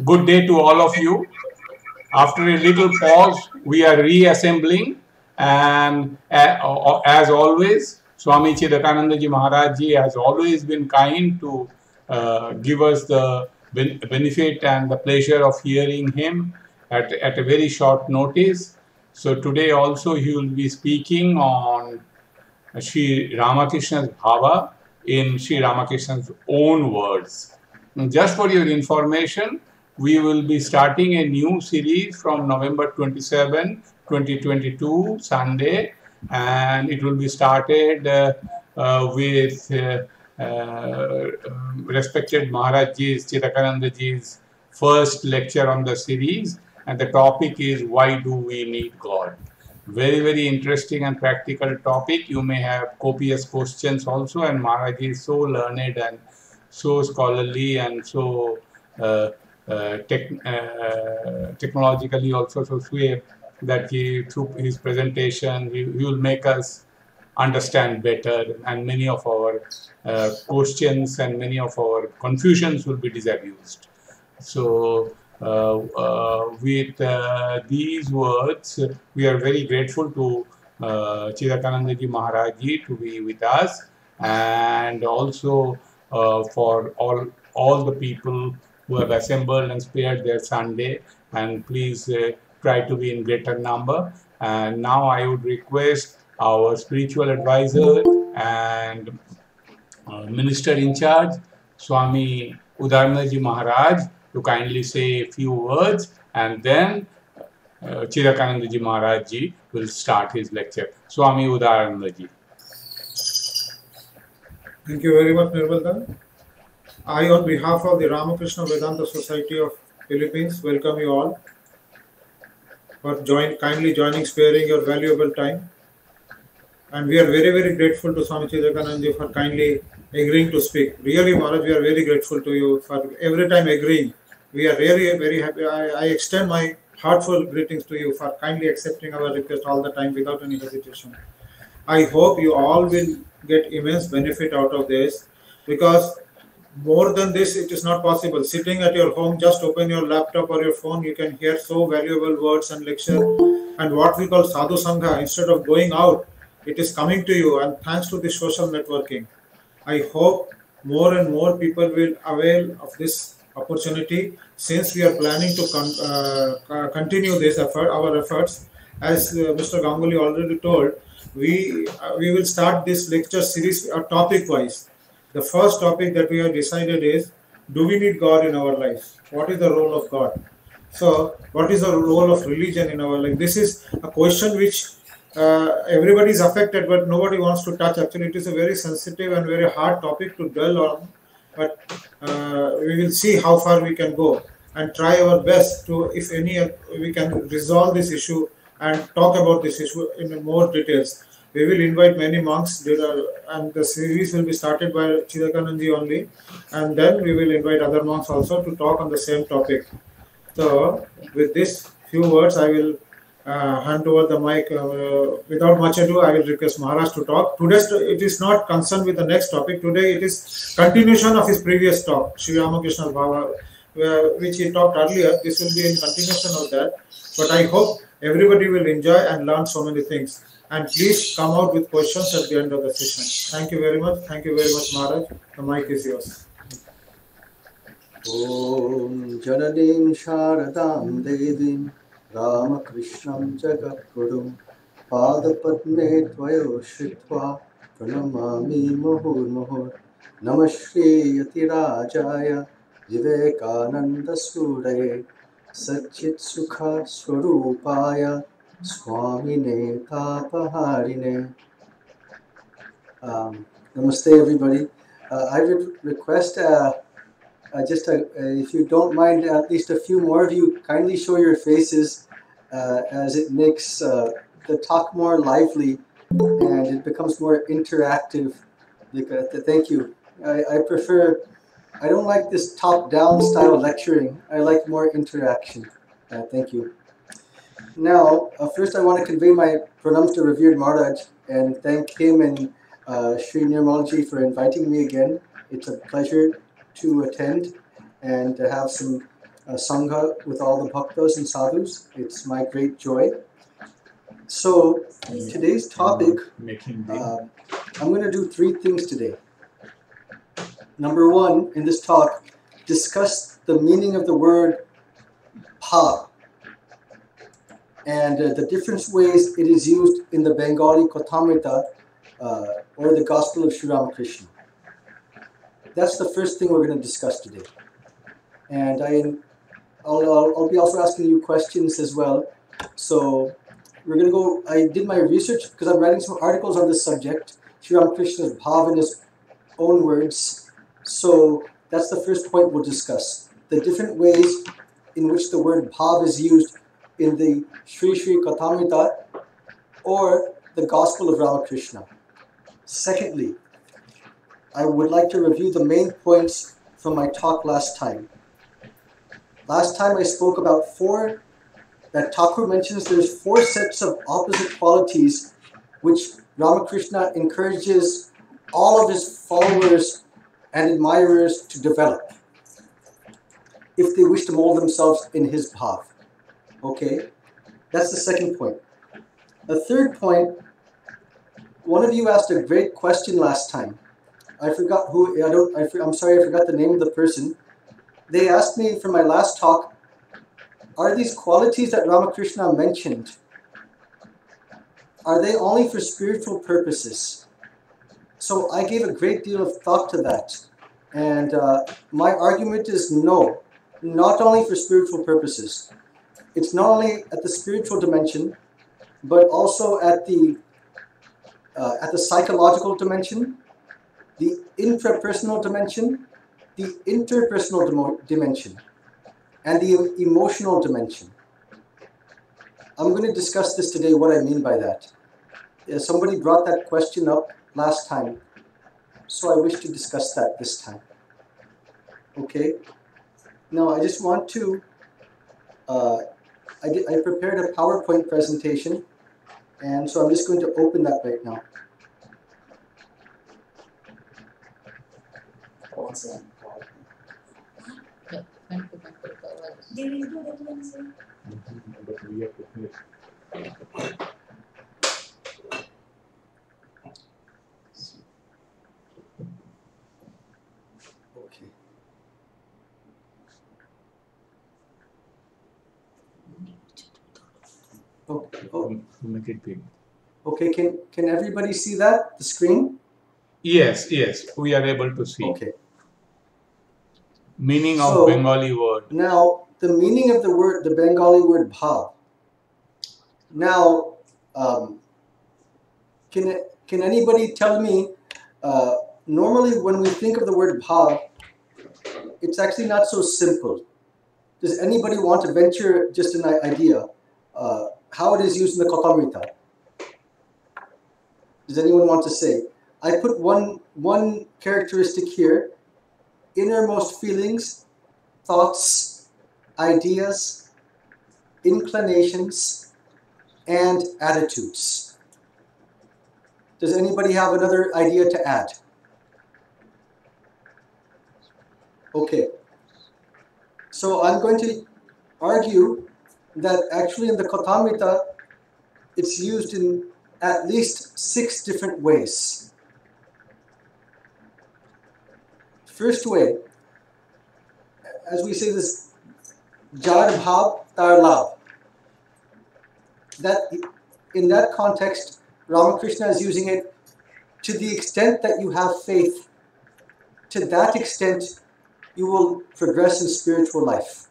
Good day to all of you. After a little pause, we are reassembling, and as always, Swami Chidekanandaji Maharaj ji has always been kind to give us the benefit and the pleasure of hearing him at a very short notice. So today also he will be speaking on Sri Ramakrishna's Bhava in Sri Ramakrishna's own words. Just for your information, we will be starting a new series from November 27, 2022, Sunday, and it will be started with respected Maharajji's, Chidekanandaji's first lecture on the series, and the topic is Why Do We Need God? Very, very interesting and practical topic. You may have copious questions also, and Maharaj is so learned and so scholarly and so technologically also so swift that he, through his presentation, he will make us understand better, and many of our questions and many of our confusions will be disabused. So with these words, we are very grateful to Chidekanandaji Maharaj ji to be with us, and also for all the people who have assembled and spared their Sunday, and please try to be in greater number. And now I would request our spiritual advisor and minister in charge, Swami Udarandaji Maharaj, to kindly say a few words, and then Chidekanandaji Maharaj ji will start his lecture. Swami Udarandaji. Thank you very much, Nirmal. I, on behalf of the Ramakrishna Vedanta Society of Philippines, welcome you all for kindly joining, sparing your valuable time. And we are very, very grateful to Swami Chidekanandaji for kindly agreeing to speak. Really, Maharaj, we are very grateful to you for every time agreeing. We are really very happy. I extend my heartfelt greetings to you for kindly accepting our request all the time without any hesitation. I hope you all will get immense benefit out of this, because more than this, it is not possible. Sitting at your home, just open your laptop or your phone, you can hear so valuable words and lecture. And what we call sadhu sangha, instead of going out, it is coming to you. And thanks to the social networking, I hope more and more people will avail of this opportunity, since we are planning to continue this effort, our efforts. As Mr. Ganguly already told, we will start this lecture series topic wise. The first topic that we have decided is, do we need God in our lives? What is the role of God? So, what is the role of religion in our life? This is a question which everybody is affected, but nobody wants to touch. Actually, it is a very sensitive and very hard topic to dwell on. But we will see how far we can go and try our best to, if any, we can resolve this issue and talk about this issue in more details. We will invite many monks, and the series will be started by Chidekanandaji only, and then we will invite other monks also to talk on the same topic. So, with this few words, I will hand over the mic. Without much ado, I will request Maharaj to talk. Today, it is not concerned with the next topic. Today, it is continuation of his previous talk, Sri Ramakrishna Bhava, which he talked earlier. This will be in continuation of that. But I hope everybody will enjoy and learn so many things. And please come out with questions at the end of the session. Thank you very much. Thank you very much, Maharaj. The mic is yours. Om Jananim Sharadam Devim Ramakrishnam Jagatguru Padapadme Tvayo Shritva Pranamami Muhur Muhur Namashri Yatirajaya Vivekananda Suraye Satchit Sukha Swarupaya Swamine Tapaharine. Namaste, everybody. I would request if you don't mind, at least a few more of you kindly show your faces, as it makes the talk more lively and it becomes more interactive. Thank you. I don't like this top-down style lecturing. I like more interaction. Thank you. Now, first I want to convey my pranams to revered Maharaj and thank him and Sri Nirmalji for inviting me again. It's a pleasure to attend and to have some Sangha with all the bhaktas and sadhus. It's my great joy. So today's topic, I'm going to do 3 things today. Number 1, in this talk, discuss the meaning of the word bhava and the different ways it is used in the Bengali Kathamrita or the Gospel of Sri Ramakrishna. That's the first thing we're going to discuss today. And I'll be also asking you questions as well. So we're going to go, I did my research because I'm writing some articles on this subject, Sri Ramakrishna's bhava in his own words. So that's the first point we'll discuss. The different ways in which the word bhava is used in the Sri Sri Kathamrita or the Gospel of Ramakrishna. Secondly, I would like to review the main points from my talk last time. Last time I spoke about that Thakur mentions there's 4 sets of opposite qualities which Ramakrishna encourages all of his followers and admirers to develop if they wish to mold themselves in his bhava. Okay, that's the second point. The third point, one of you asked a great question last time. I forgot who, I'm sorry, I forgot the name of the person. They asked me for my last talk, are these qualities that Ramakrishna mentioned, are they only for spiritual purposes? So I gave a great deal of thought to that. And my argument is no, not only for spiritual purposes. It's not only at the spiritual dimension, but also at the psychological dimension, the intrapersonal dimension, the interpersonal dimension, and the emotional dimension. I'm going to discuss this today, what I mean by that. Somebody brought that question up last time, so I wish to discuss that this time. Okay? Now, I just want to, I prepared a PowerPoint presentation, and so I'm just going to open that right now. They will do that one, sir. Okay. Oh. Make it big. Okay, can everybody see that, the screen? Yes, we are able to see. Okay. Meaning of Bengali word. Now, the meaning of the Bengali word bhava. Now, can anybody tell me, normally when we think of the word bhava, it's actually not so simple. Does anybody want to venture just an idea how it is used in the Kathamrita? Does anyone want to say? I put one characteristic here: innermost feelings, thoughts, ideas, inclinations, and attitudes. Does anybody have another idea to add? Okay. So I'm going to argue that actually in the Kathamrita, it's used in at least 6 different ways. First way, as we say this, jar bhav tar labh. That in that context, Ramakrishna is using it to the extent that you have faith. To that extent, you will progress in spiritual life.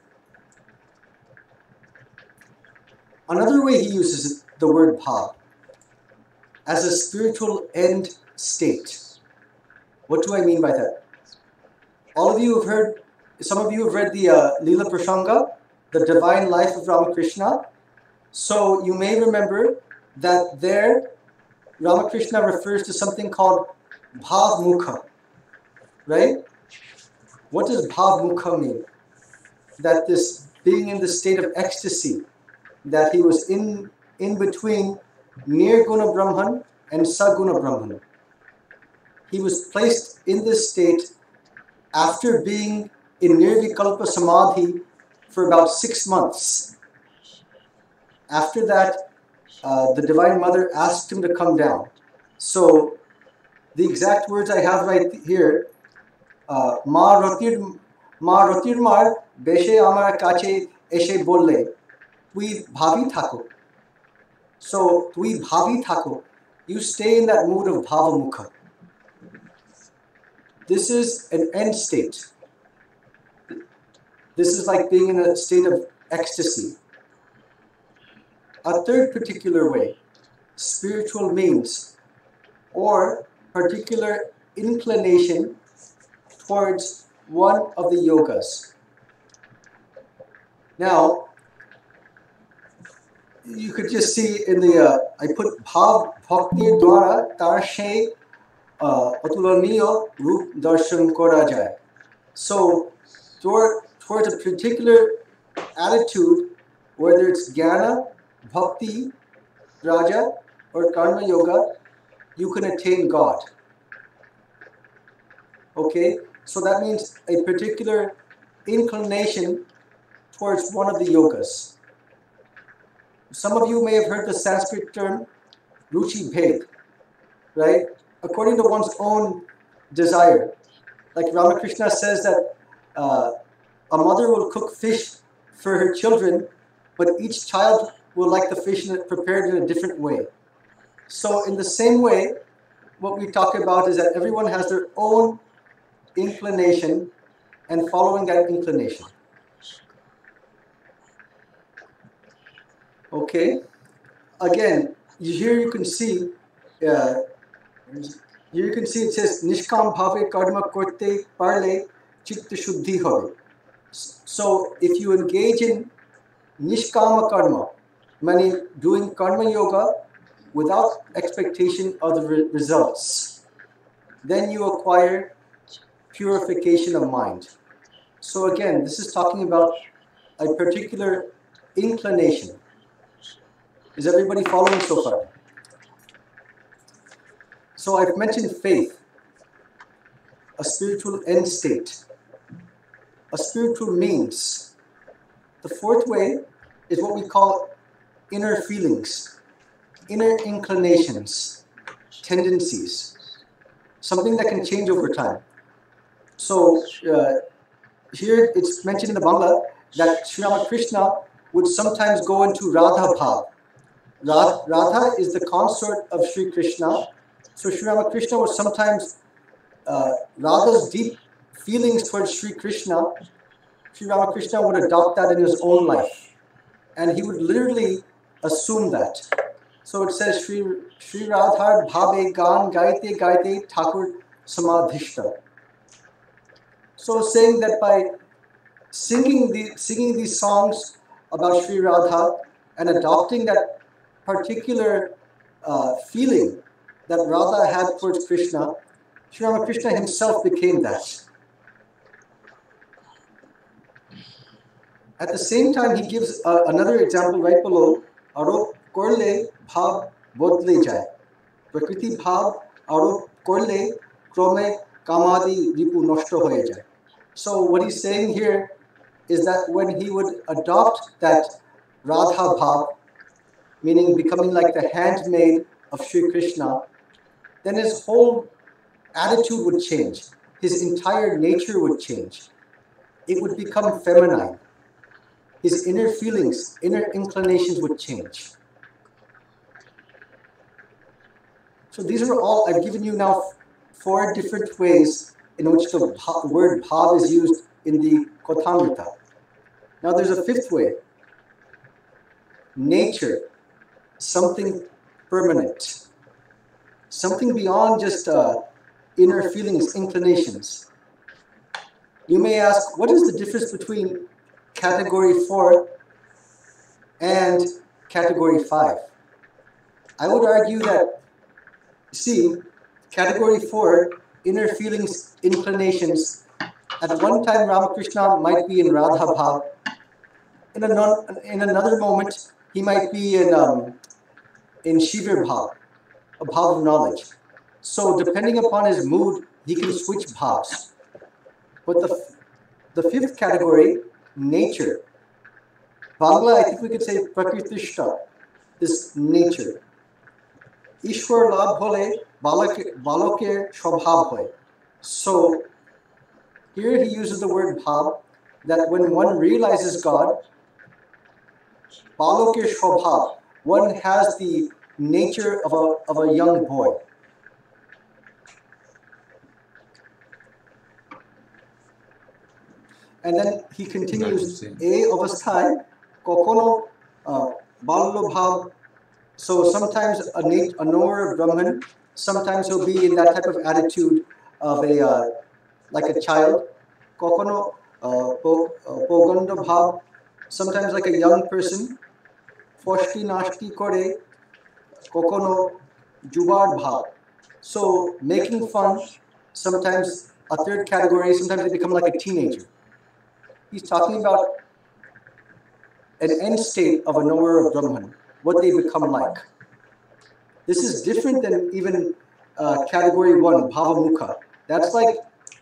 Another way he uses the word bhav, as a spiritual end state. What do I mean by that? All of you have heard, some of you have read the Leela Prasanga, the divine life of Ramakrishna. So you may remember that there, Ramakrishna refers to something called bhav mukha, right? What does bhav mukha mean? That this being in the state of ecstasy, that he was in between Nirguna Brahman and Saguna Brahman. He was placed in this state after being in Nirvikalpa Samadhi for about 6 months. After that, the Divine Mother asked him to come down. So the exact words I have right here, Ma rotir mar beshe amar kache eshe bolle, tui bhavi thako. So tui bhavi thako, you stay in that mood of bhavamukha. This is an end state. This is like being in a state of ecstasy. A third particular way, spiritual means, or particular inclination towards one of the yogas. Now, you could just see in the, I put Bhav Bhakti Dwara Tarshe Atulaniyo Rup Darshan Kora Jai. So, towards a particular attitude, whether it's Jnana, Bhakti, Raja, or Karma Yoga, you can attain God. Okay? So that means a particular inclination towards one of the yogas. Some of you may have heard the Sanskrit term Ruchi Bhed, right? According to one's own desire. Like Ramakrishna says that a mother will cook fish for her children, but each child will like the fish prepared in a different way. So in the same way, what we talk about is that everyone has their own inclination and following that inclination. Okay? Again, here you can see, here you can see it says, Nishkam bhave karma korte parle chitta shuddhi hobe. So if you engage in Nishkama karma, meaning doing karma yoga without expectation of the results, then you acquire purification of mind. So again, this is talking about a particular inclination. Is everybody following so far? So I've mentioned faith, a spiritual end state, a spiritual means. The fourth way is what we call inner feelings, inner inclinations, tendencies, something that can change over time. So here it's mentioned in the Bangla that Sri Ramakrishna would sometimes go into Radha Bhav. Radha is the consort of Sri Krishna. So Sri Ramakrishna would sometimes, Radha's deep feelings towards Sri Krishna, Sri Ramakrishna would adopt that in his own life. And he would literally assume that. So it says, Sri Radhar Bhabe Gan Gaite Gaite Thakur Samadhishta. So saying that by singing these songs about Sri Radha and adopting that particular feeling that Radha had towards Krishna, Sri Ramakrishna himself became that. At the same time, he gives another example right below, Arop korle bhav bodle jai. Prakriti bhav arop korle krome kamadi ripu noshto hoye jai. So what he's saying here is that when he would adopt that Radha bhav, meaning becoming like the handmaid of Sri Krishna, then his whole attitude would change. His entire nature would change. It would become feminine. His inner feelings, inner inclinations would change. So these are all, I've given you now 4 different ways in which the word bhav is used in the Kotamrita. Now there's a 5th way. Nature, something permanent. Something beyond just inner feelings, inclinations. You may ask, what is the difference between category 4 and category 5? I would argue that, see, category 4, inner feelings, inclinations, at one time Ramakrishna might be in Radha Bhav. In another moment, he might be in Shivir Bhav, a bhav of knowledge. So depending upon his mood, he can switch bhavs. But the 5th category, nature, Bangla, I think we could say Prakritishta, this nature. Ishwar labh hole baloke shobhab hoy. So here he uses the word bhav, that when one realizes God, baloke shobhab, one has the nature of a young boy. And then he continues, A avasthai, kokono ballo bhav. So sometimes a knower of Brahman, sometimes he'll be in that type of attitude of like a child. Kokono poganda bhav, sometimes like a young person. Foshti nashti kore, kokono jubar bhav. So making fun, sometimes a third category, sometimes they become like a teenager. He's talking about an end state of a knower of Brahman, what they become like. This is different than even category 1, bhavamukha. That's like,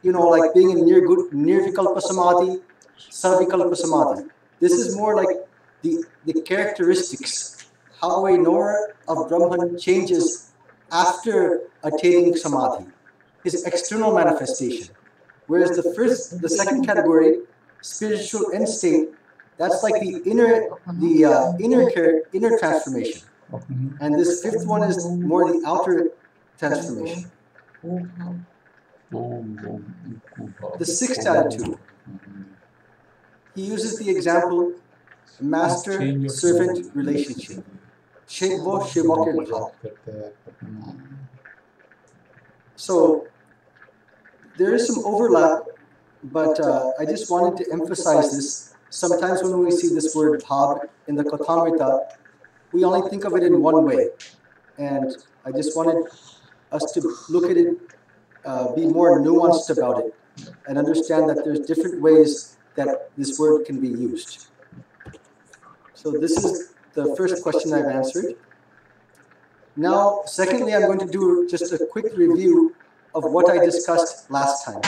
like being in nirvikalpa samadhi, sarvikalpa samadhi. This is more like the characteristics, how a knower of Brahman changes after attaining samadhi, his external manifestation. Whereas the second category, spiritual end state, that's like the inner transformation. And this fifth one is more the outer transformation. The sixth attitude, he uses the example master-servant relationship. Shekvo shevakir bhav. So there is some overlap, but I just wanted to emphasize this. Sometimes when we see this word bhav in the Kathamrita, we only think of it in one way. And I just wanted us to look at it, be more nuanced about it, and understand that there's different ways that this word can be used. So this is the first question I've answered. Now, secondly, I'm going to do just a quick review of what I discussed last time.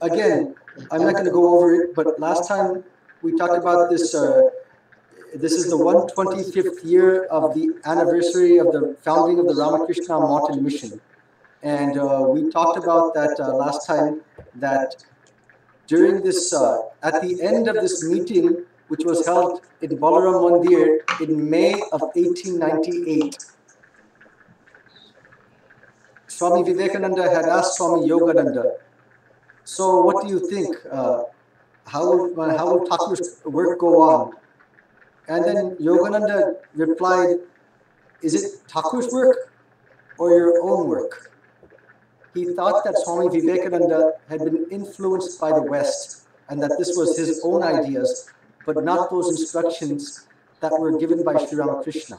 Again, I'm not going to go over it, but last time we talked about this. This is the 125th year of the anniversary of the founding of the Ramakrishna Mountain Mission. And we talked about that last time, that during this, at the end of this meeting, which was held in Balaram Mandir in May of 1898, Swami Vivekananda had asked Swami Yogananda, so what do you think? How will Thakur's work go on? And then Yogananda replied, is it Thakur's work or your own work? He thought that Swami Vivekananda had been influenced by the West and that this was his own ideas, but not those instructions that were given by Sri Ramakrishna.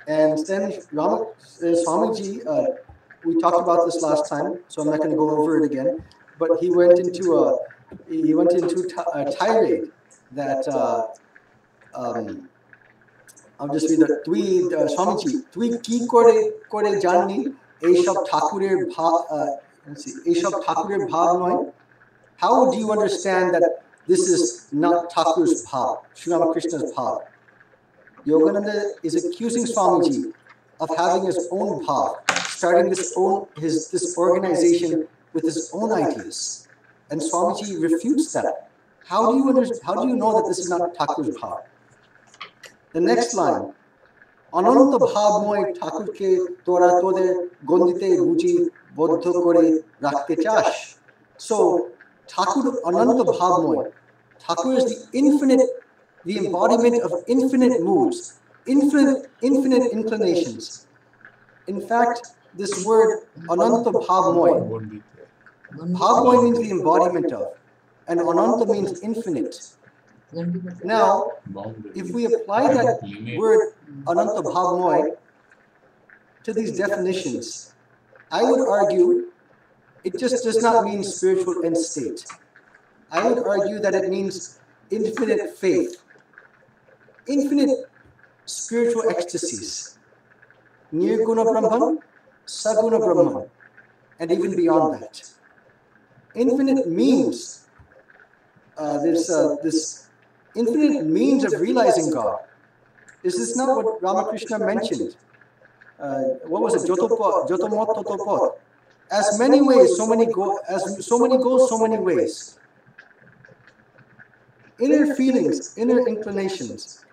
And then Swamiji, we talked about this last time, so I'm not going to go over it again, but he went into a tirade that I'll just read that. Swamiji, Tui ki kore janni Aishab Thakurer Bhav Noy. How do you understand that this is not Thakur's Bhav, Sri Ramakrishna's Bhav? Yogananda is accusing Swamiji of having his own Bhav, starting this organization with his own ideas. And Swamiji refutes that. How do you know that this is not Thakur's Bhav? The next line, Ananta bhav moy Thakur ke tora tode gondite buji bodho kore rakhte chash. So Thakur Ananta bhav moy. Thakur is the infinite, the embodiment of infinite moods, infinite inclinations. In fact, this word Ananta bhav moy, bhav moy means the embodiment of, and Ananta means infinite. Now, if we apply that word Ananta Bhav Moy to these definitions, I would argue it just does not mean spiritual end state. I would argue that it means infinite faith, infinite spiritual ecstasies, Nirguna Brahman, Saguna Brahman, and even beyond that. Infinite means this infinite means of realizing God. Is this not what Ramakrishna mentioned? What was it? Jotomot Totopot. As many ways, so many goals, so many ways. Inner feelings, inner inclinations.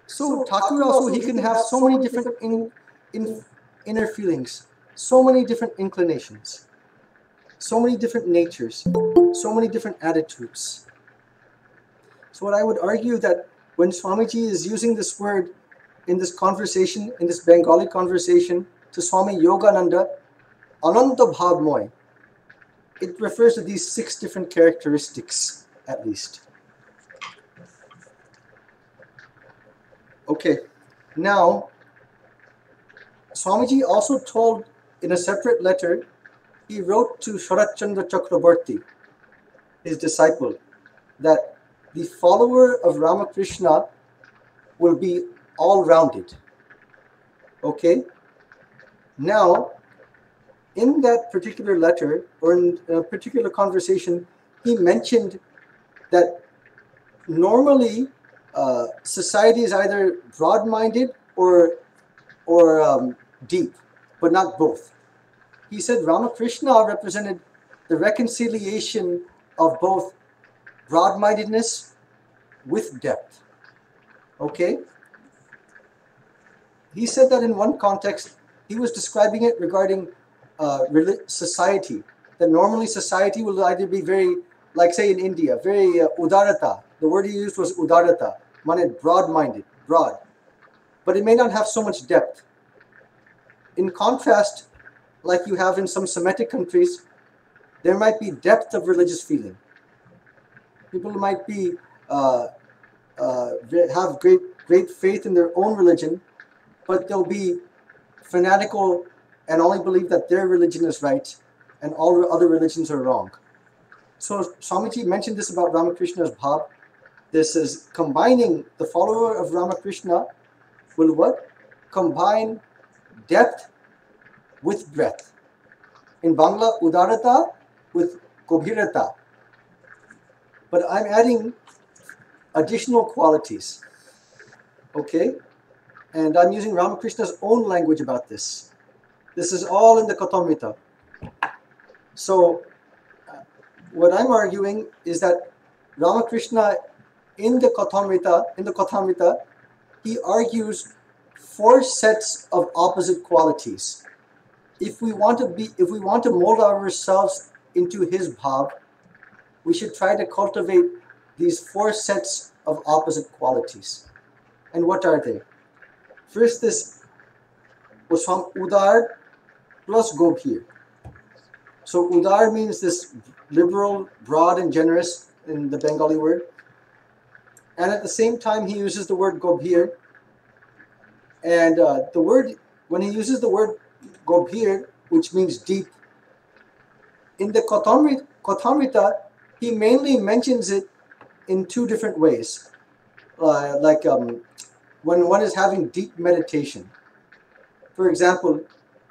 So Thakur also, he can have so many different inner feelings, so many different inclinations, so many different natures, so many different attitudes. So what I would argue that when Swamiji is using this word in this conversation, in this Bengali conversation to Swami Yogananda, Ananta Bhavmoy, it refers to these 6 different characteristics at least. Okay, now Swamiji also told in a separate letter, he wrote to Sharat Chandra Chakrabarti, his disciple, that the follower of Ramakrishna will be all-rounded. Okay? Now, in that particular letter, or in a particular conversation, he mentioned that normally society is either broad-minded or deep, but not both. He said Ramakrishna represented the reconciliation of both broad-mindedness with depth. Okay? He said that in one context, he was describing it regarding society. That normally society will either be very, like say in India, very udarata. The word he used was udarata, meant broad-minded, broad. But it may not have so much depth. In contrast, like you have in some Semitic countries, there might be depth of religious feeling. People might be have great faith in their own religion, but they'll be fanatical and only believe that their religion is right and all other religions are wrong. So Swamiji mentioned this about Ramakrishna's bhav. This is combining the follower of Ramakrishna will what? Combine depth with breadth. In Bangla, udarata with gobhirata. But I'm adding additional qualities. Okay? And I'm using Ramakrishna's own language about this. This is all in the Kathamrita. So, what I'm arguing is that Ramakrishna in the Kathamrita, he argues 4 sets of opposite qualities. If we want to mold ourselves into his bhav, we should try to cultivate these 4 sets of opposite qualities. And what are they? First, this was from Udar plus Gobhir. So Udar means this liberal, broad, and generous in the Bengali word. And at the same time, he uses the word Gobhir. And the word, when he uses the word Gobhir, which means deep, in the Kathamrita, he mainly mentions it in 2 different ways. When one is having deep meditation. For example,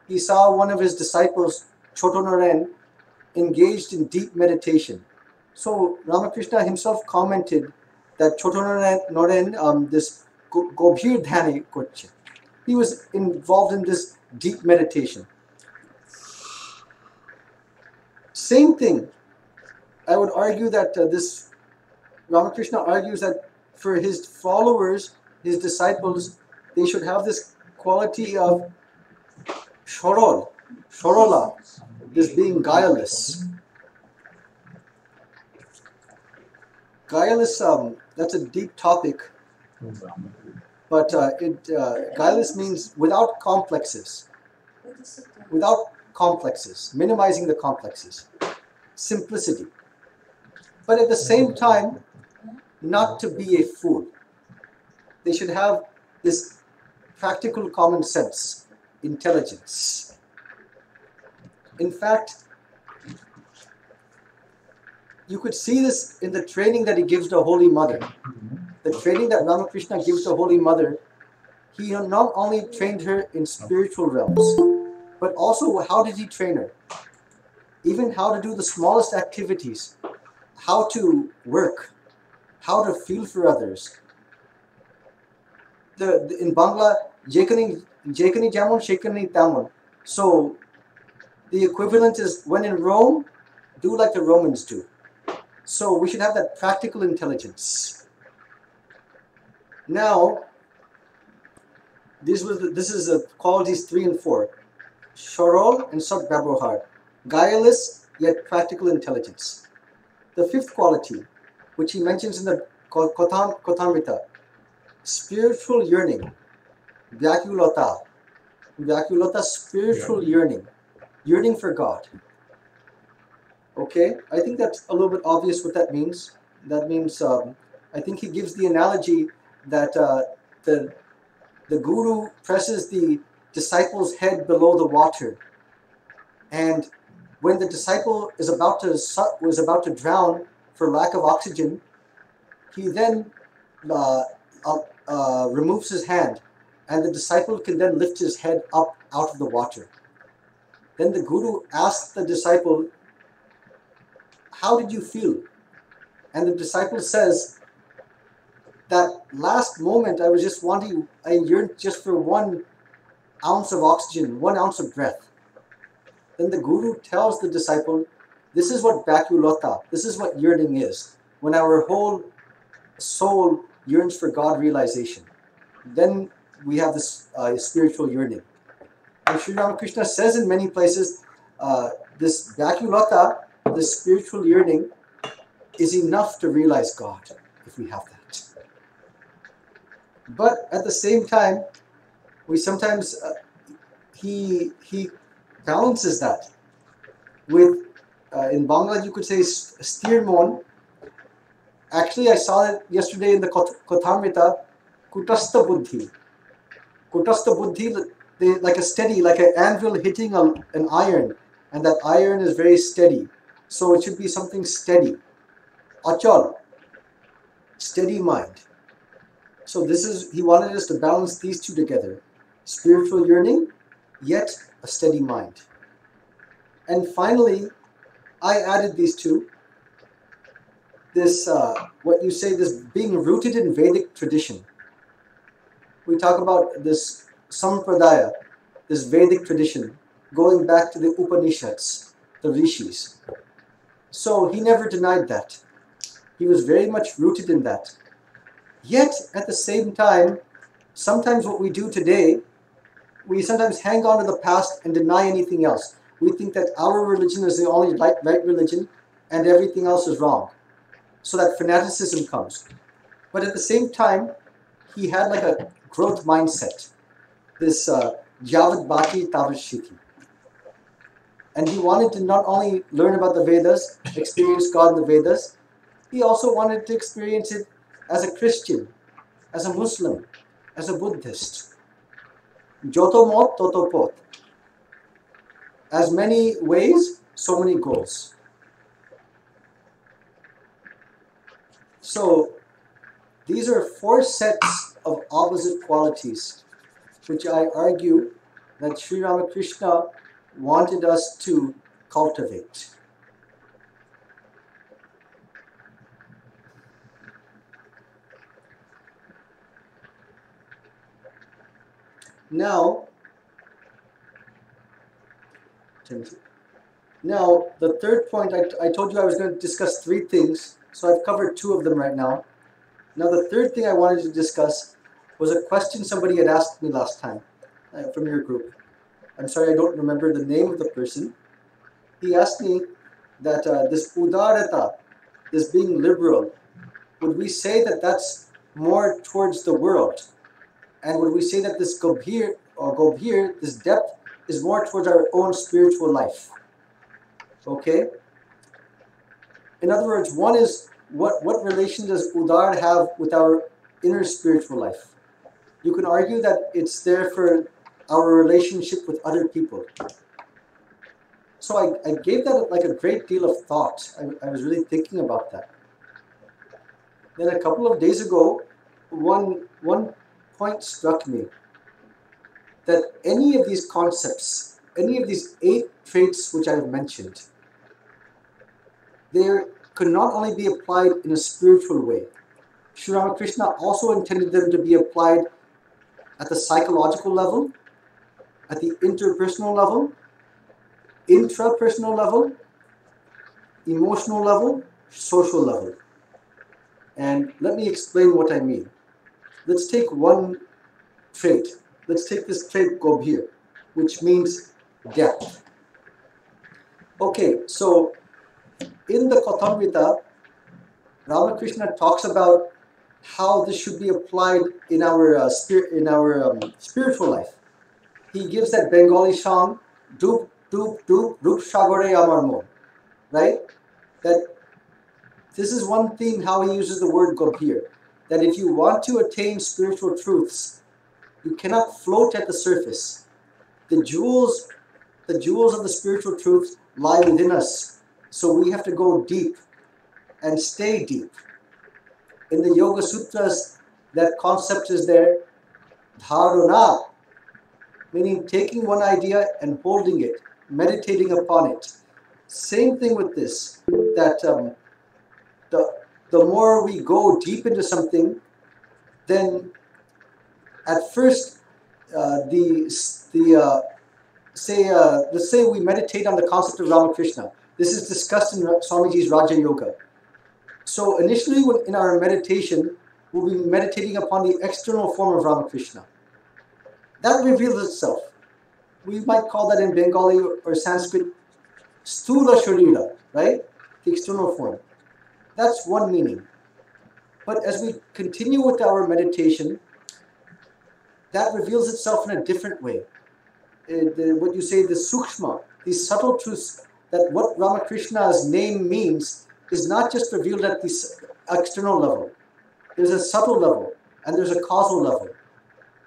he saw one of his disciples, Choto Naren, engaged in deep meditation. So Ramakrishna himself commented that Choto Naren, this Gobhir Dhani Koche, he was involved in this deep meditation. Same thing. I would argue that this Ramakrishna argues that for his followers, his disciples, they should have this quality of shorola, this being guileless. Guileless, that's a deep topic, but guileless means without complexes, minimizing the complexes, simplicity. But at the same time, not to be a fool. They should have this practical common sense, intelligence. In fact, you could see this in the training that he gives the Holy Mother. The training that Ramakrishna gives the Holy Mother, he not only trained her in spiritual realms, but also how did he train her? Even how to do the smallest activities, how to work, how to feel for others. In Bangla, jekani jamon, shekani tamon. So the equivalent is, when in Rome, do like the Romans do. So we should have that practical intelligence. Now, this is the qualities 3 and 4. Shorol and Sat Babrohar. Guileless yet practical intelligence. The 5th quality, which he mentions in the Kotamrita, spiritual yearning. Vyakulata. Vyakulata, spiritual yearning. Yearning for God. Okay, I think that's a little bit obvious what that means. That means, I think he gives the analogy that the guru presses the disciple's head below the water, and when the disciple was about to drown for lack of oxygen, he then removes his hand, and the disciple can then lift his head up out of the water. Then the guru asks the disciple, "How did you feel?" And the disciple says, "That last moment I yearned just for 1 ounce of oxygen, 1 ounce of breath." Then the guru tells the disciple, this is what Vakulata, this is what yearning is. When our whole soul yearns for God realization, then we have this spiritual yearning. And Sri Ramakrishna says in many places, this Vakulata, this spiritual yearning, is enough to realize God, if we have that. But at the same time, we sometimes, he balances that with, in Bangla you could say stirmon. Actually, I saw it yesterday in the Kotamrita, kutastha buddhi. Kutastha buddhi, like an anvil hitting an iron, and that iron is very steady. So it should be something steady. Achal, steady mind. So he wanted us to balance these two together. Spiritual yearning, yet a steady mind. And finally, I added these two. This, what you say, this being rooted in Vedic tradition. We talk about this sampradaya, this Vedic tradition, going back to the Upanishads, the Rishis. So he never denied that. He was very much rooted in that. Yet, at the same time, sometimes what we do today, we sometimes hang on to the past and deny anything else. We think that our religion is the only right religion and everything else is wrong. So that fanaticism comes. But at the same time, he had like a growth mindset. This Javad Bhati Tavashiki. And he wanted to not only learn about the Vedas, experience God in the Vedas, he also wanted to experience it as a Christian, as a Muslim, as a Buddhist. Joto mot, toto pot. As many ways, so many goals. So, these are 4 sets of opposite qualities, which I argue that Sri Ramakrishna wanted us to cultivate. Now, the third point, I told you I was going to discuss 3 things, so I've covered 2 of them right now. Now, the third thing I wanted to discuss was a question somebody had asked me last time from your group. I'm sorry, I don't remember the name of the person. He asked me that this udarata, this being liberal, would we say that that's more towards the world? And would we say that this gobhir, this depth, is more towards our own spiritual life? Okay? In other words, one is, what relation does udar have with our inner spiritual life? You can argue that it's there for our relationship with other people. So I gave that like a great deal of thought. I was really thinking about that. Then a couple of days ago, one point struck me, that any of these concepts, any of these 8 traits which I have mentioned, they're could not only be applied in a spiritual way. Sri Ramakrishna also intended them to be applied at the psychological level, at the interpersonal level, intrapersonal level, emotional level, social level. And let me explain what I mean. Let's take one trait. Let's take this trait Gobhir, which means depth. Okay, so in the Kautamrita, Ramakrishna talks about how this should be applied in our spiritual life. He gives that Bengali song, Dup Dup Dup Rup Sagore Amar Mon, right? That this is one theme how he uses the word Gobhir. That if you want to attain spiritual truths, you cannot float at the surface. The jewels of the spiritual truths lie within us. So we have to go deep and stay deep. In the Yoga Sutras, that concept is there, dharana, meaning taking one idea and holding it, meditating upon it. Same thing with this, that the more we go deep into something, then at first let's say we meditate on the concept of Ramakrishna. This is discussed in Swamiji's Raja Yoga. So initially in our meditation, we'll be meditating upon the external form of Ramakrishna. That reveals itself. We might call that in Bengali or Sanskrit, Stula Sharira, right? The external form. That's one meaning. But as we continue with our meditation, that reveals itself in a different way. What you say, the sukshma, these subtle truths, that what Ramakrishna's name means is not just revealed at the external level. There's a subtle level and there's a causal level.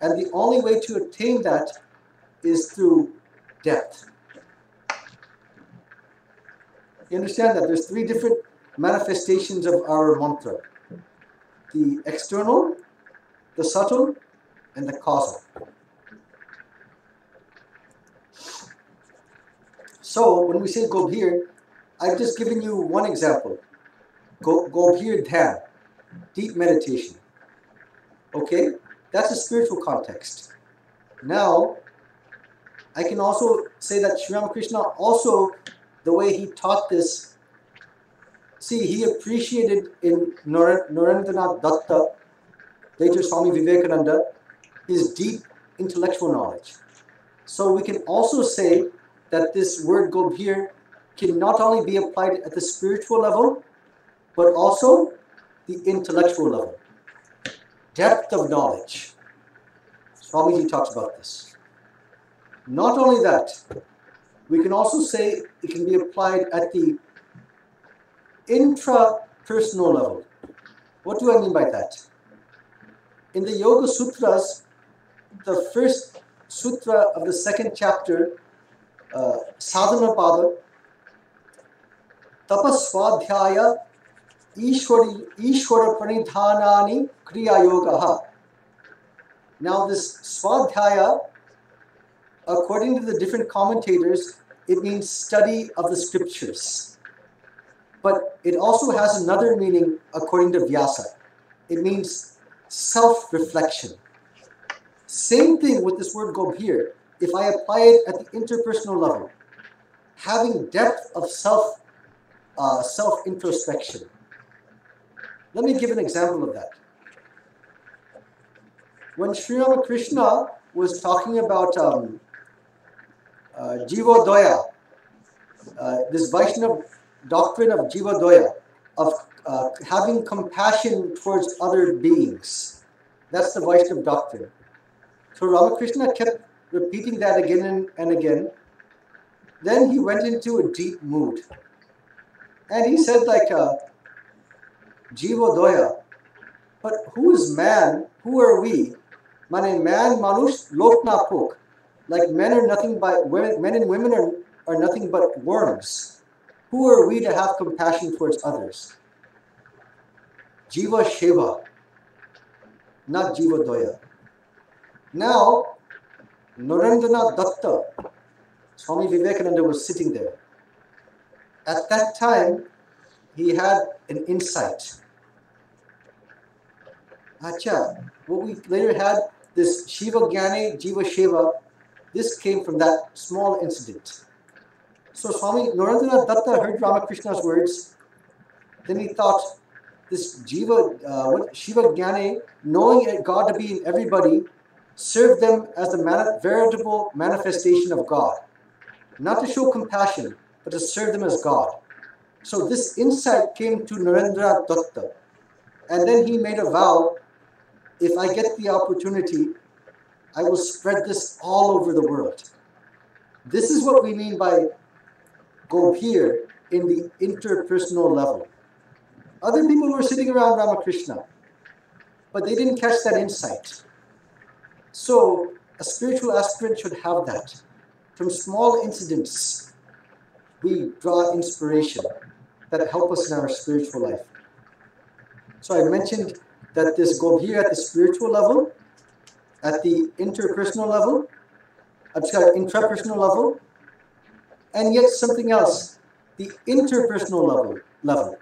And the only way to attain that is through depth. You understand that? There's three different manifestations of our mantra. The external, the subtle, and the causal. So when we say Gobhir, I've just given you one example. Gobhir Dhyan, deep meditation. Okay? That's a spiritual context. Now, I can also say that Sri Ramakrishna also, the way he taught this, see, he appreciated in Narendranath Datta, later Swami Vivekananda, his deep intellectual knowledge. So we can also say that this word Gobhir can not only be applied at the spiritual level, but also the intellectual level. Depth of knowledge. Swamiji talks about this. Not only that, we can also say it can be applied at the intrapersonal level. What do I mean by that? In the Yoga Sutras, the first sutra of the second chapter, Sadhana Pada, Tapaswadhyaya Ishwara Pranidhanani Kriya Yogaha. Now this Swadhyaya, according to the different commentators, it means study of the scriptures. But it also has another meaning according to Vyasa. It means self-reflection. Same thing with this word Gobhir. If I apply it at the interpersonal level, having depth of self-introspection. Let me give an example of that. When Sri Ramakrishna was talking about Jivodaya, this Vaishnava doctrine of Jivodaya, of having compassion towards other beings. That's the Vaishnava doctrine. So Ramakrishna kept repeating that again and again. Then he went into a deep mood. And he said like, Jivodaya, but who is man? Who are we? Mane man, manush, lokna pok. Like men are nothing but women, men and women are nothing but worms. Who are we to have compassion towards others? Jiva Sheva, not Jiva Doya. Now, Narendranath Datta, Swami Vivekananda was sitting there. At that time, he had an insight. Acha, what we later had, this Shiva Gyane Jiva Sheva, this came from that small incident. So Swami Narendranath Datta heard Ramakrishna's words. Then he thought, this Jiva, Shiva Gyane, knowing God to be in everybody, served them as the veritable manifestation of God. Not to show compassion, but to serve them as God. So this insight came to Narendranath Datta. And then he made a vow, if I get the opportunity, I will spread this all over the world. This is what we mean by Gobhir in the interpersonal level. Other people were sitting around Ramakrishna, but they didn't catch that insight. So a spiritual aspirant should have that. From small incidents, we draw inspiration that help us in our spiritual life. So I mentioned that this Gobhir at the spiritual level, at the interpersonal level, intrapersonal level, and yet something else, the interpersonal level.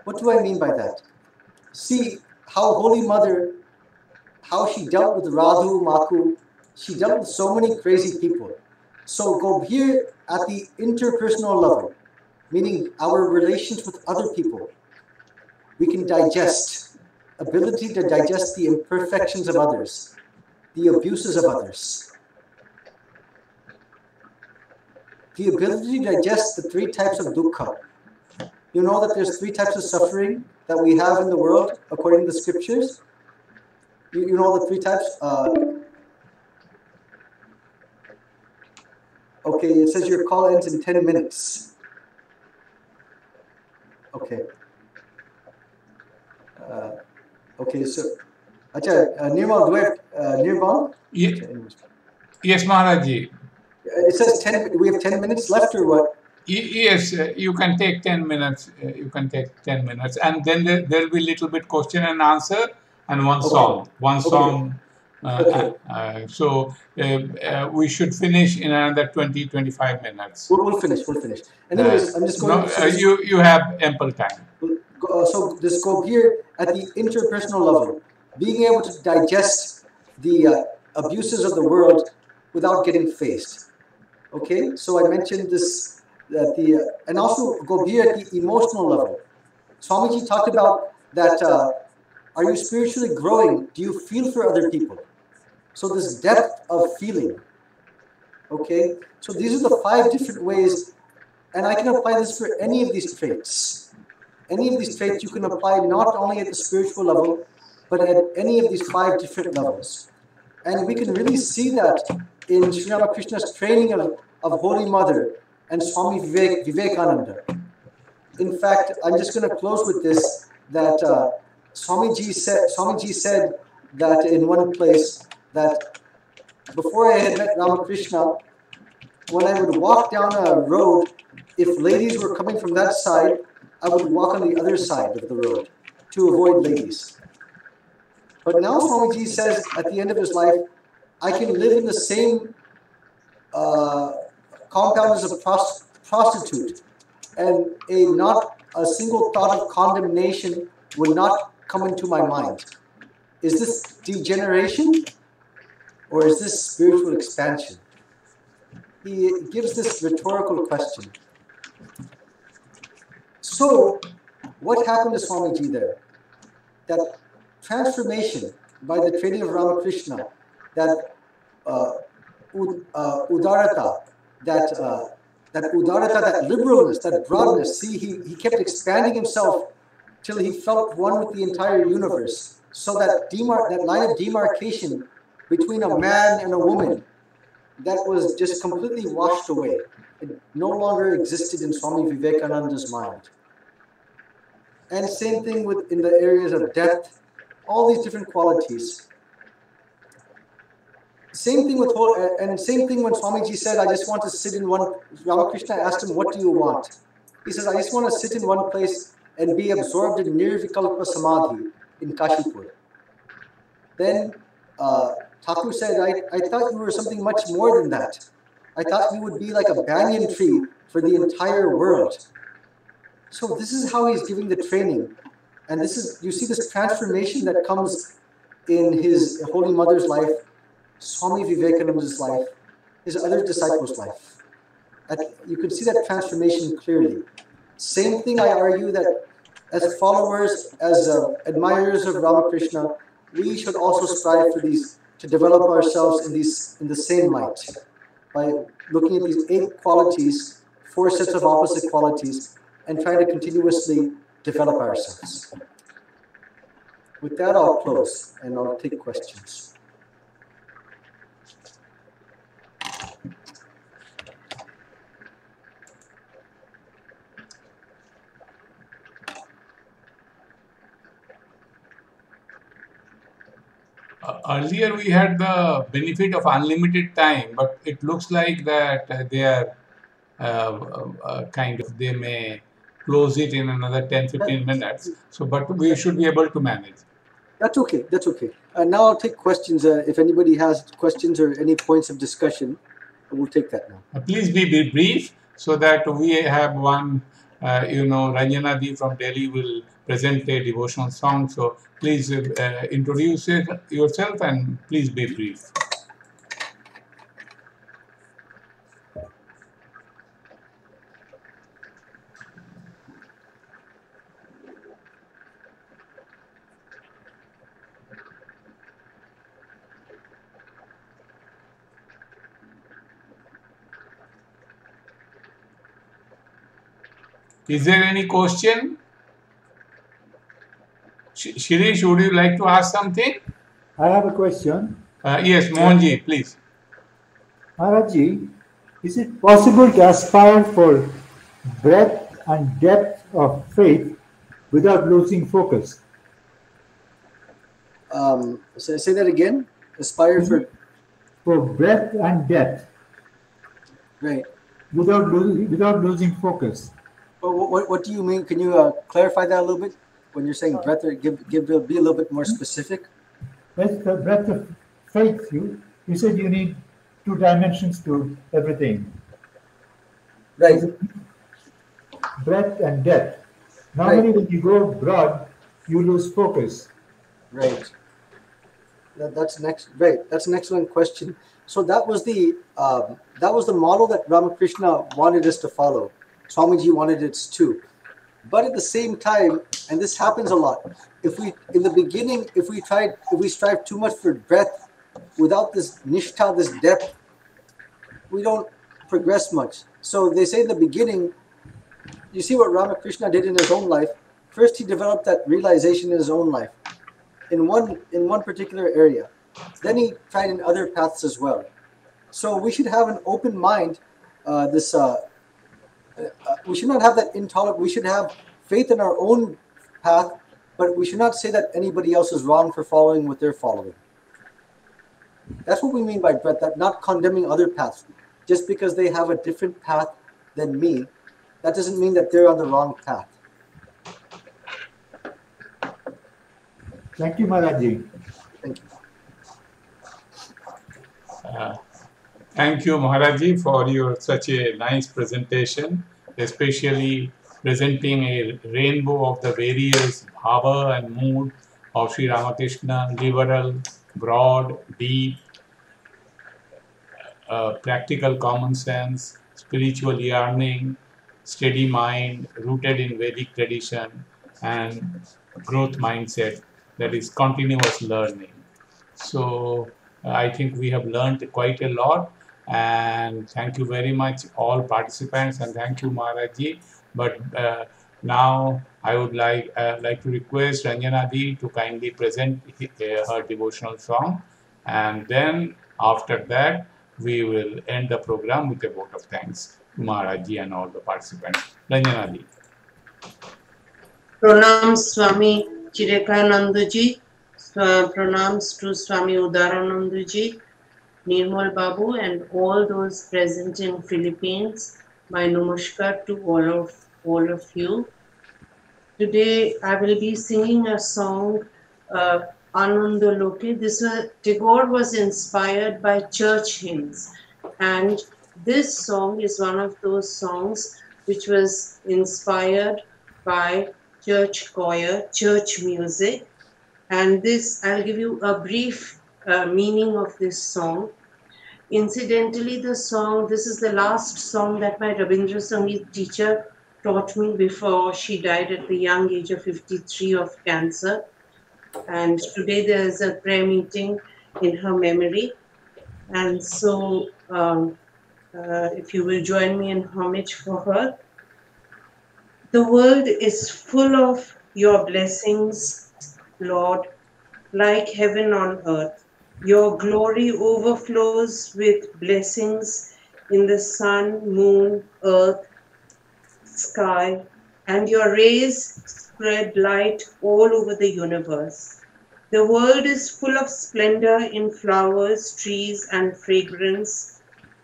What do I mean by that? See how Holy Mother, how she dealt with Radhu, Maku, she dealt with so many crazy people. So Gobhir at the interpersonal level, meaning our relations with other people, we can digest, ability to digest the imperfections of others, the abuses of others. The ability to digest the three types of dukkha. You know that there's three types of suffering that we have in the world according to the scriptures? You know the three types? Okay, it says your call ends in 10 minutes. Okay. Okay, so, Acha, Nirmal, do I have Nirmal? Yes, Maharaj. It says 10, we have 10 minutes left or what? Yes, you can take 10 minutes. You can take 10 minutes. And then there will be a little bit question and answer and one song. One song. So we should finish in another 20-25 minutes. We'll finish. Anyways, I'm just going to... You have ample time. So this Gobhir at the interpersonal level, being able to digest the abuses of the world without getting faced. Okay, so I mentioned this, and also Gobhir at the emotional level. Swamiji talked about that, are you spiritually growing? Do you feel for other people? So this depth of feeling. Okay, so these are the 5 different ways, and I can apply this for any of these traits. Any of these traits you can apply not only at the spiritual level, but at any of these 5 different levels. And we can really see that in Sri Ramakrishna's training of Holy Mother and Swami Vivekananda. In fact, I'm just going to close with this, that Swamiji said that in one place, that before I had met Ramakrishna, when I would walk down a road, if ladies were coming from that side, I would walk on the other side of the road to avoid ladies. But now Swamiji says at the end of his life, I can live in the same compound as a prostitute, and not a single thought of condemnation would not come into my mind. Is this degeneration, or is this spiritual expansion? He gives this rhetorical question. So, what happened to Swamiji there? That transformation by the training of Ramakrishna, that udarata, that liberalness, that broadness. See, he kept expanding himself till he felt one with the entire universe. So that line of demarcation between a man and a woman, that was just completely washed away. It no longer existed in Swami Vivekananda's mind. And same thing in the areas of depth, all these different qualities. Same thing when Swamiji said, I just want to sit in one, Ramakrishna asked him, what do you want? He says, I just want to sit in one place and be absorbed in Nirvikalpa Samadhi in Kashipur. Then Thakur said, I thought you were something much more than that. I thought you would be like a banyan tree for the entire world. So this is how he's giving the training. And this is, you see this transformation that comes in his Holy Mother's life, Swami Vivekananda's life, his other disciples' life. You can see that transformation clearly. Same thing, I argue that as followers, as admirers of Ramakrishna, we should also strive for these, to develop ourselves in the same light, by looking at these 8 qualities, 4 sets of opposite qualities, and trying to continuously develop ourselves. With that, I'll close and I'll take questions. Earlier we had the benefit of unlimited time, but it looks like that they are they may close it in another 10-15 minutes. So, but we should be able to manage. That's okay. That's okay. Now I'll take questions. If anybody has questions or any points of discussion, we'll take that now. Please be brief so that we have one, Ranjana from Delhi will present a devotional song. So please introduce yourself and please be brief. Is there any question? Shirish, would you like to ask something? I have a question. Yes, Mohanji, please. Maharajji, is it possible to aspire for breadth and depth of faith without losing focus? So say that again. Aspire for breadth and depth. Right. Without losing focus. What do you mean? Can you clarify that a little bit? When you're saying breadth, be a little bit more specific. That's the breadth of faith. You said you need 2 dimensions to everything. Right. Breadth and depth. Normally, when you go broad, you lose focus. Right. That's an excellent question. So that was the model that Ramakrishna wanted us to follow. Swamiji wanted it too. But at the same time, and this happens a lot, if we strive too much for breadth without this nishtha, this depth, we don't progress much. So they say in the beginning, you see what Ramakrishna did in his own life. First, he developed that realization in his own life, in one particular area. Then he tried in other paths as well. So we should have an open mind. We should not have that intolerant. We should have faith in our own path, but we should not say that anybody else is wrong for following what they're following. That's what we mean by breadth, that not condemning other paths. Just because they have a different path than me, that doesn't mean that they're on the wrong path. Thank you, Maharajji. Thank you. Thank you, Maharaji, for your such a nice presentation, especially presenting a rainbow of the various bhava and mood of Sri Ramakrishna, liberal, broad, deep, practical common sense, spiritual yearning, steady mind, rooted in Vedic tradition, and growth mindset, that is continuous learning. So I think we have learned quite a lot, and thank you very much all participants, and thank you Maharaji. But now I would like to request Ranjana to kindly present her devotional song, and then after that we will end the program with a vote of thanks to Maharaji and all the participants. Ranjana. Pranam Swami Chidekanandaji, pranams to Swami Udaranandaji, Nirmal Babu, and all those present in Philippines. My namaskar to all of you. Today I will be singing a song, Ananda Loke. Tagore was inspired by church hymns, and this song is one of those songs which was inspired by church choir, church music. And this, I'll give you a brief meaning of this song. Incidentally, this is the last song that my Rabindra Sangeet teacher taught me before she died at the young age of 53 of cancer. And today there is a prayer meeting in her memory. And so, if you will join me in homage for her. The world is full of your blessings, Lord, like heaven on earth. Your glory overflows with blessings in the sun, moon, earth, sky, and your rays spread light all over the universe. The world is full of splendor in flowers, trees, and fragrance.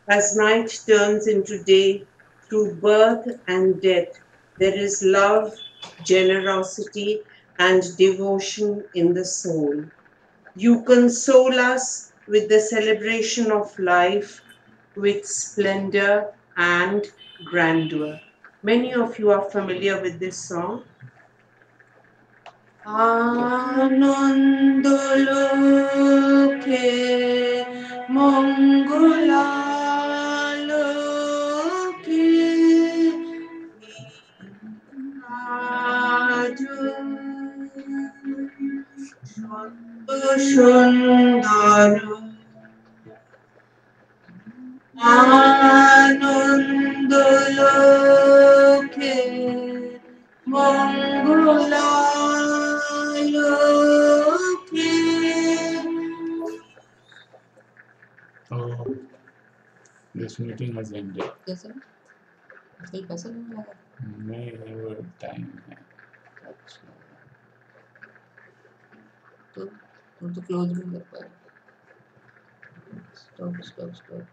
As night turns into day, through birth and death, there is love, generosity, and devotion in the soul. You console us with the celebration of life, with splendor and grandeur. Many of you are familiar with this song. Anandaloke Mangulaloke Sundara Anandaloke Mangulaloke. Oh, this meeting has ended. कैसे सही पैसे नहीं लगा May never time. अच्छा तो तुम तो close भी नहीं कर पाए स्टॉप स्टॉप स्टॉप